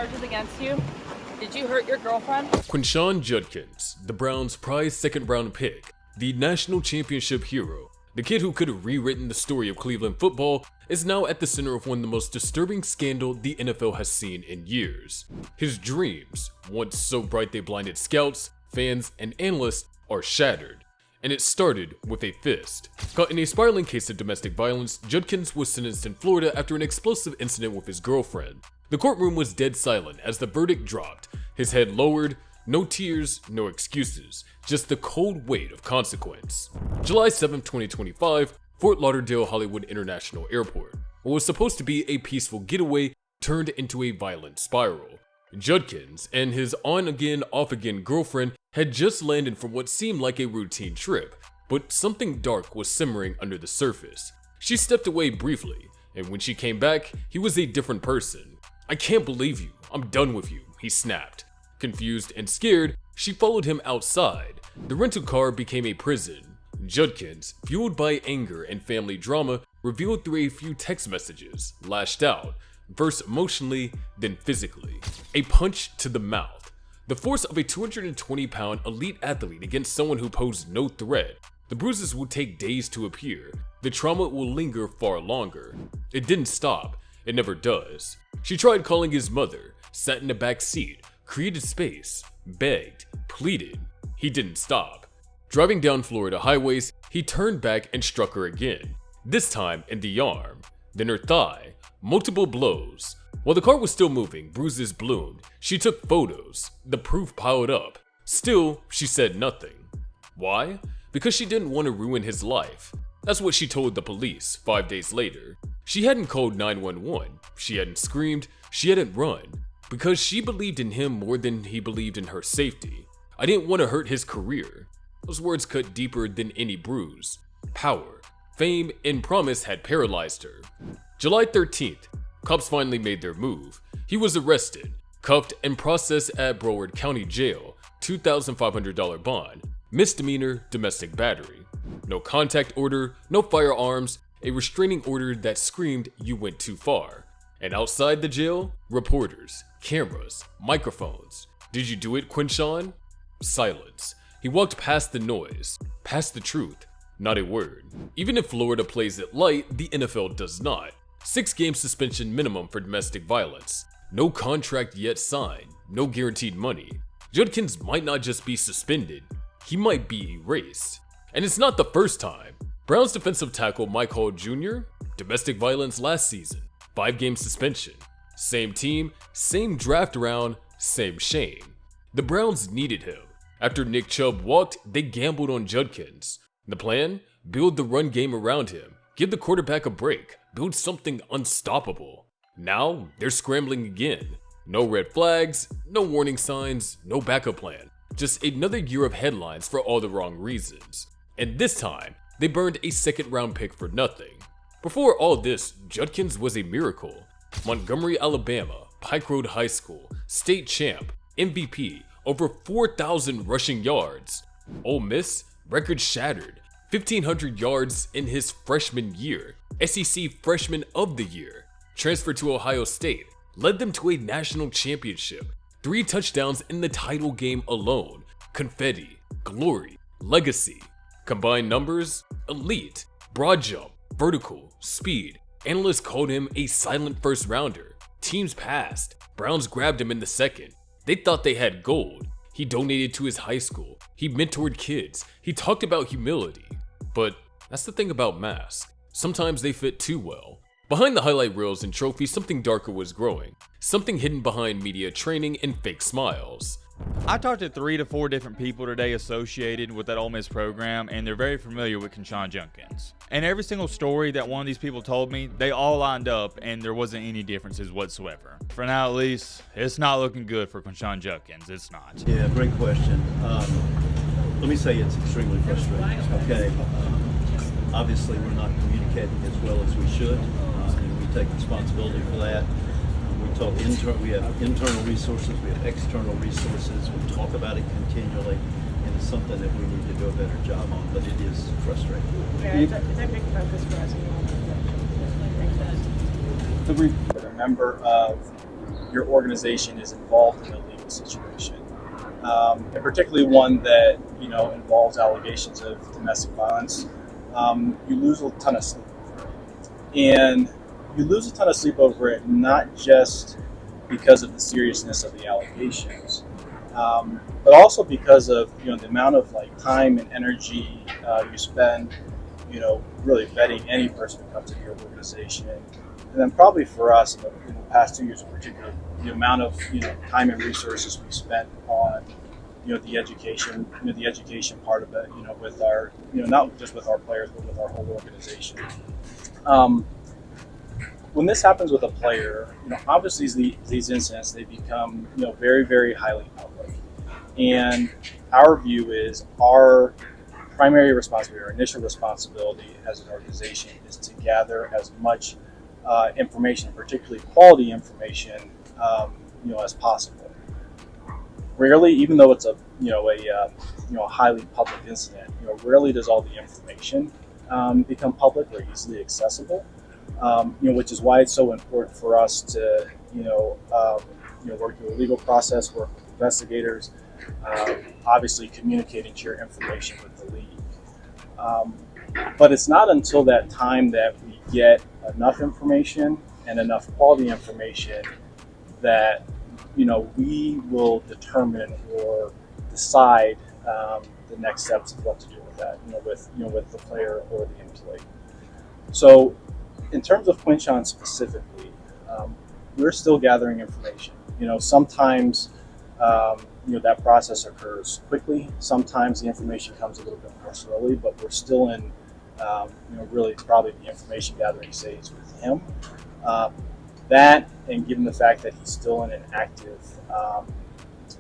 charges against you? Did you hurt your girlfriend? Quinshon Judkins, the Browns' prized second-round pick, the national championship hero, the kid who could have rewritten the story of Cleveland football, is now at the center of one of the most disturbing scandals the NFL has seen in years. His dreams, once so bright they blinded scouts, fans, and analysts, are shattered. And it started with a fist. Caught in a spiraling case of domestic violence, Judkins was sentenced in Florida after an explosive incident with his girlfriend. The courtroom was dead silent as the verdict dropped, his head lowered, no tears, no excuses, just the cold weight of consequence. July 7, 2025, Fort Lauderdale Hollywood International Airport. What was supposed to be a peaceful getaway turned into a violent spiral. Judkins and his on-again, off-again girlfriend had just landed from what seemed like a routine trip, but something dark was simmering under the surface. She stepped away briefly, and when she came back, he was a different person. "I can't believe you. I'm done with you," he snapped. Confused and scared, she followed him outside. The rental car became a prison. Judkins, fueled by anger and family drama, revealed through a few text messages, lashed out, first emotionally, then physically. A punch to the mouth. The force of a 220-pound elite athlete against someone who posed no threat. The bruises will take days to appear. The trauma will linger far longer. It didn't stop. It never does. She tried calling his mother, sat in the back seat, created space, begged, pleaded. He didn't stop. Driving down Florida highways, he turned back and struck her again, this time in the arm, then her thigh, multiple blows. While the car was still moving, bruises bloomed. She took photos. The proof piled up. Still, she said nothing. Why? Because she didn't want to ruin his life. That's what she told the police 5 days later. She hadn't called 911. She hadn't screamed. She hadn't run. Because she believed in him more than he believed in her safety. "I didn't want to hurt his career." Those words cut deeper than any bruise. Power, fame, and promise had paralyzed her. July 13th, cops finally made their move. He was arrested, cuffed, and processed at Broward County Jail, $2,500 bond, misdemeanor domestic battery. No contact order, no firearms, a restraining order that screamed you went too far. And outside the jail, reporters, cameras, microphones. "Did you do it, Quinshon?" Silence. He walked past the noise, past the truth, not a word. Even if Florida plays it light, the NFL does not. 6-game suspension minimum for domestic violence. No contract yet signed, no guaranteed money. Judkins might not just be suspended, he might be erased. And it's not the first time. Browns defensive tackle Mike Hall Jr., domestic violence last season, 5-game suspension. Same team, same draft round, same shame. The Browns needed him. After Nick Chubb walked, they gambled on Judkins. The plan? Build the run game around him. Give the quarterback a break. Build something unstoppable. Now, they're scrambling again. No red flags, no warning signs, no backup plan. Just another year of headlines for all the wrong reasons. And this time, they burned a second-round pick for nothing. Before all this, Judkins was a miracle. Montgomery, Alabama, Pike Road High School, state champ, MVP, over 4,000 rushing yards. Ole Miss, record shattered, 1,500 yards in his freshman year, SEC Freshman of the Year. Transferred to Ohio State, led them to a national championship, 3 touchdowns in the title game alone, confetti, glory, legacy. Combined numbers, elite, broad jump, vertical, speed. Analysts called him a silent first rounder. Teams passed. Browns grabbed him in the second. They thought they had gold. He donated to his high school. He mentored kids. He talked about humility. But that's the thing about masks. Sometimes they fit too well. Behind the highlight reels and trophies, something darker was growing. Something hidden behind media training and fake smiles. I talked to 3 to 4 different people today associated with that Ole Miss program, and they're very familiar with Quinshon Judkins. And every single story that one of these people told me, they all lined up, and there wasn't any differences whatsoever. For now, at least, it's not looking good for Quinshon Judkins. It's not. Yeah, great question. Let me say it's extremely frustrating. Okay, obviously we're not communicating as well as we should, and we take responsibility for that. We have internal resources, we have external resources, we talk about it continually, and it's something that we need to do a better job on, but it is frustrating. Yeah, it's a big focus for us in the organization. A member of your organization is involved in a legal situation, and particularly one that involves allegations of domestic violence, you lose a ton of sleep over it. And you lose a ton of sleep over it not just because of the seriousness of the allegations, but also because of the amount of time and energy you spend really vetting any person who comes into your organization. And then probably for us in the past 2 years in particular, the amount of time and resources we spent on the education part of it, with our not just with our players but with our whole organization. When this happens with a player, obviously these incidents, they become very, very highly public, and our view is our primary responsibility, our initial responsibility as an organization, is to gather as much information, particularly quality information, as possible. Rarely, even though it's a highly public incident, rarely does all the information become public or easily accessible. Which is why it's so important for us to work through a legal process, work with investigators, obviously communicating to your information with the league. But it's not until that time that we get enough information and enough quality information that we will determine or decide the next steps of what to do with that, with the player or the employee. So, in terms of Quinshon specifically, we're still gathering information. Sometimes that process occurs quickly. Sometimes the information comes a little bit more slowly, but we're still in really probably the information gathering stage with him. That, and given the fact that he's still in an active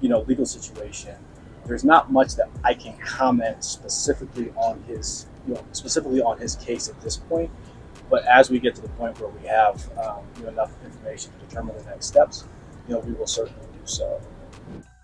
legal situation, there's not much that I can comment specifically on his case at this point. But as we get to the point where we have enough information to determine the next steps, we will certainly do so.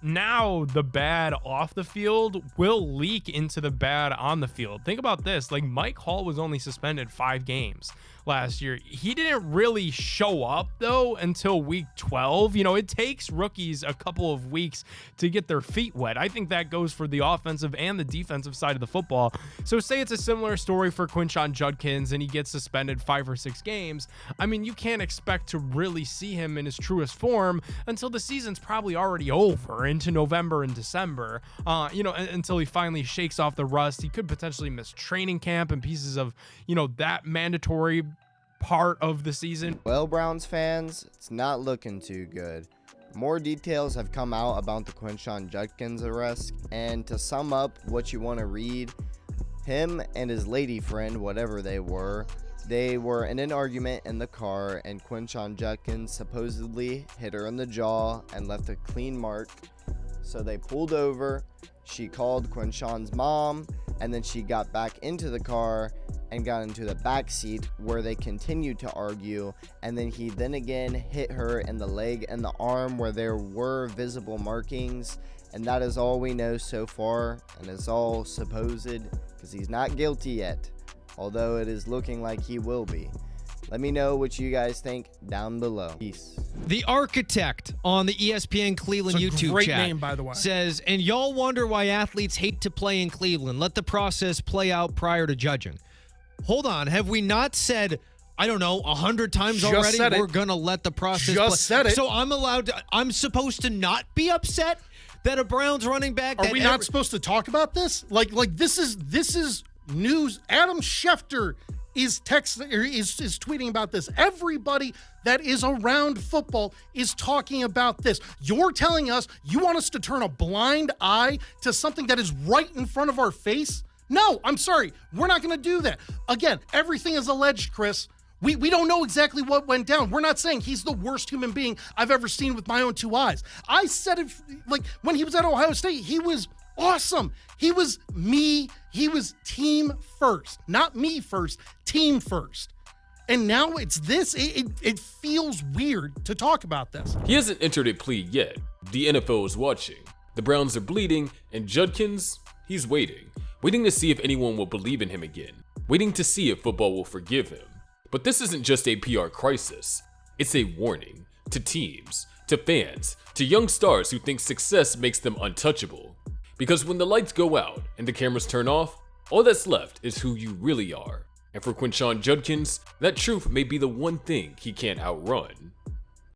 Now the bad off the field will leak into the bad on the field. Think about this, Mike Hall was only suspended 5 games last year. He didn't really show up though until week 12. It takes rookies a couple of weeks to get their feet wet. I think that goes for the offensive and the defensive side of the football. So say it's a similar story for Quinshon Judkins and he gets suspended 5 or 6 games. I mean, you can't expect to really see him in his truest form until the season's probably already over into November and December, until he finally shakes off the rust. He could potentially miss training camp and pieces of, that mandatory part of the season. Well, Browns fans, it's not looking too good. More details have come out about the Quinshon Judkins arrest, and to sum up what you want to read, him and his lady friend, whatever they were in an argument in the car, and Quinshon Judkins supposedly hit her in the jaw and left a clean mark. So they pulled over, she called Quinshon's mom, and then she got back into the car and got into the back seat where they continued to argue, and then he then again hit her in the leg and the arm where there were visible markings. And that is all we know so far, and it's all supposed because he's not guilty yet, although it is looking like he will be. Let me know what you guys think down below. Peace. The Architect on the ESPN Cleveland YouTube great chat name, by the way, says, and y'all wonder why athletes hate to play in Cleveland. Let the process play out prior to judging. Hold on. Have we not said, I don't know, 100 times Just already? said it. We're going to let the process Just play. said it. So I'm supposed to not be upset that a Browns running back. Are we not supposed to talk about this? Like this is news. Adam Schefter is tweeting about this. Everybody that is around football is talking about this. You're telling us you want us to turn a blind eye to something that is right in front of our face? No, I'm sorry. We're not going to do that. Again, everything is alleged, Chris. We don't know exactly what went down. We're not saying he's the worst human being I've ever seen with my own 2 eyes. I said it when he was at Ohio State, he was awesome. He was me. He was team first, not me first, team first. And now it's this. It feels weird to talk about this. He hasn't entered a plea yet. The NFL is watching. The Browns are bleeding, and Judkins, he's waiting to see if anyone will believe in him again, waiting to see if football will forgive him. But this isn't just a PR crisis. It's a warning to teams, to fans, to young stars who think success makes them untouchable. Because when the lights go out and the cameras turn off, all that's left is who you really are. And for Quinshon Judkins, that truth may be the one thing he can't outrun.